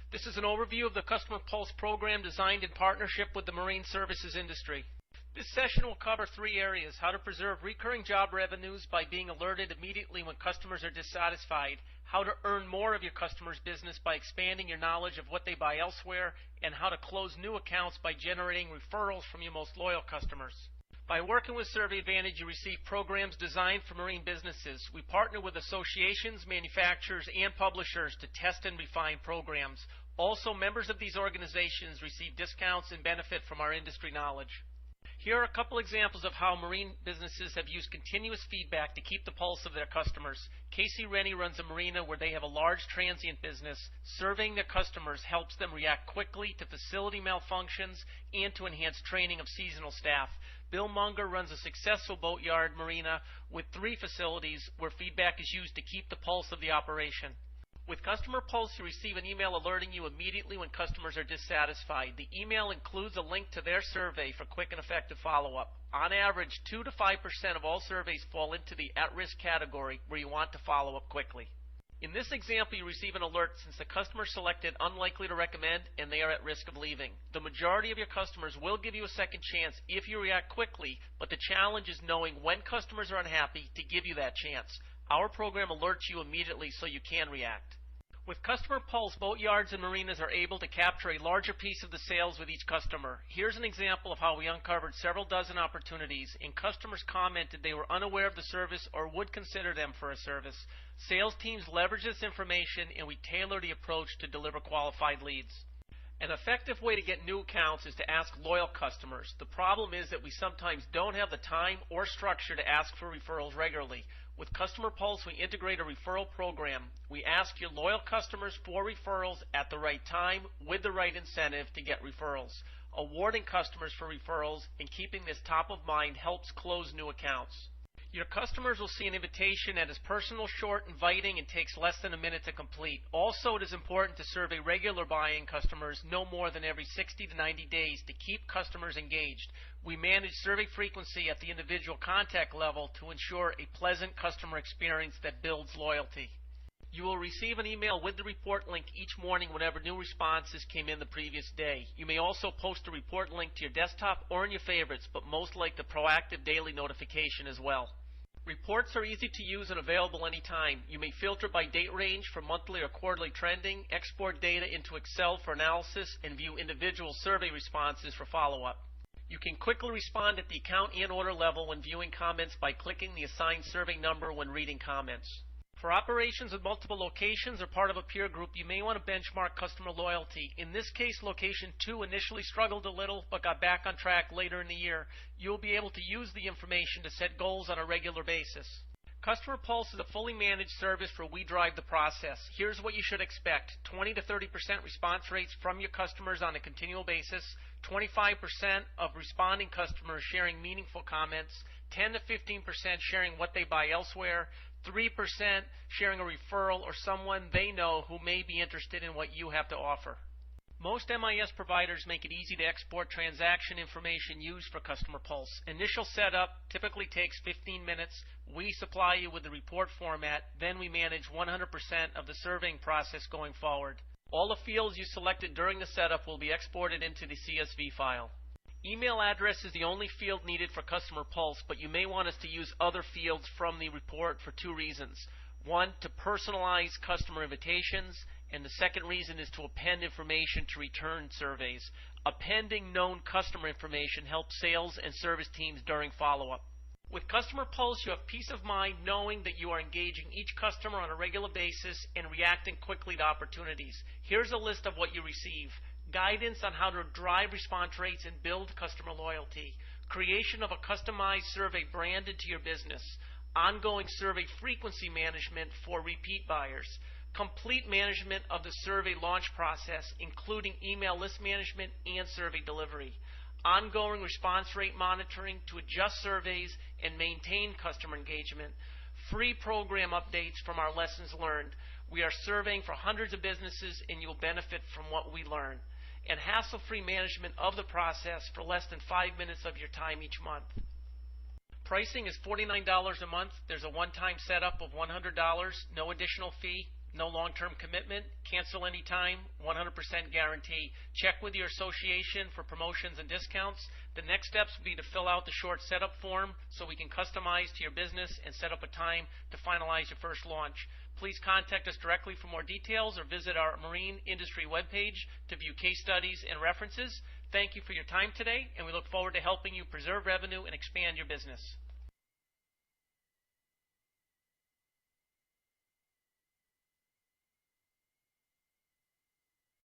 This is an overview of the CustomerPulse program designed in partnership with the marine services industry. This session will cover three areas: how to preserve recurring job revenues by being alerted immediately when customers are dissatisfied, how to earn more of your customers' business by expanding your knowledge of what they buy elsewhere, and how to close new accounts by generating referrals from your most loyal customers. By working with Survey Advantage, you receive programs designed for marine businesses. We partner with associations, manufacturers, and publishers to test and refine programs. Also, members of these organizations receive discounts and benefit from our industry knowledge. Here are a couple examples of how marine businesses have used continuous feedback to keep the pulse of their customers. Casey Rennie runs a marina where they have a large transient business. Surveying their customers helps them react quickly to facility malfunctions and to enhance training of seasonal staff. Bill Munger runs a successful boatyard marina with 3 facilities where feedback is used to keep the pulse of the operation. With CustomerPulse, you receive an email alerting you immediately when customers are dissatisfied. The email includes a link to their survey for quick and effective follow-up. On average, 2 to 5% of all surveys fall into the at-risk category where you want to follow up quickly. In this example, you receive an alert since the customer selected unlikely to recommend and they are at risk of leaving. The majority of your customers will give you a second chance if you react quickly, but the challenge is knowing when customers are unhappy to give you that chance. Our program alerts you immediately so you can react. With CustomerPulse, boatyards and marinas are able to capture a larger piece of the sales with each customer. Here's an example of how we uncovered several dozen opportunities, and customers commented they were unaware of the service or would consider them for a service. Sales teams leverage this information, and we tailor the approach to deliver qualified leads. An effective way to get new accounts is to ask loyal customers. The problem is that we sometimes don't have the time or structure to ask for referrals regularly. With CustomerPulse, we integrate a referral program. We ask your loyal customers for referrals at the right time with the right incentive to get referrals. Awarding customers for referrals and keeping this top of mind helps close new accounts. Your customers will see an invitation that is personal, short, inviting, and takes less than a minute to complete. Also, it is important to survey regular buying customers no more than every 60 to 90 days to keep customers engaged. We manage survey frequency at the individual contact level to ensure a pleasant customer experience that builds loyalty. You will receive an email with the report link each morning whenever new responses came in the previous day. You may also post a report link to your desktop or in your favorites, but most like the proactive daily notification as well. Reports are easy to use and available anytime. You may filter by date range for monthly or quarterly trending, export data into Excel for analysis, and view individual survey responses for follow-up. You can quickly respond at the account and order level when viewing comments by clicking the assigned survey number when reading comments. For operations with multiple locations or part of a peer group, you may want to benchmark customer loyalty. In this case, location 2 initially struggled a little but got back on track later in the year. You'll be able to use the information to set goals on a regular basis. CustomerPulse is a fully managed service where we drive the process. Here's what you should expect: 20 to 30% response rates from your customers on a continual basis, 25% of responding customers sharing meaningful comments, 10 to 15% sharing what they buy elsewhere, 3% sharing a referral or someone they know who may be interested in what you have to offer. Most MIS providers make it easy to export transaction information used for CustomerPulse. Initial setup typically takes 15 minutes. We supply you with the report format, then we manage 100% of the surveying process going forward. All the fields you selected during the setup will be exported into the CSV file. Email address is the only field needed for CustomerPulse, but you may want us to use other fields from the report for 2 reasons. One, to personalize customer invitations, and the second reason is to append information to return surveys. Appending known customer information helps sales and service teams during follow-up. With CustomerPulse, you have peace of mind knowing that you are engaging each customer on a regular basis and reacting quickly to opportunities. Here's a list of what you receive: guidance on how to drive response rates and build customer loyalty, creation of a customized survey branded to your business, ongoing survey frequency management for repeat buyers, complete management of the survey launch process, including email list management and survey delivery, ongoing response rate monitoring to adjust surveys and maintain customer engagement, free program updates from our lessons learned. We are surveying for hundreds of businesses and you will benefit from what we learn, and hassle-free management of the process for less than 5 minutes of your time each month. Pricing is $49 a month. There's a one-time setup of $100, no additional fee. No long-term commitment, cancel anytime, 100% guarantee. Check with your association for promotions and discounts. The next steps will be to fill out the short setup form so we can customize to your business and set up a time to finalize your first launch. Please contact us directly for more details or visit our marine industry webpage to view case studies and references. Thank you for your time today, and we look forward to helping you preserve revenue and expand your business.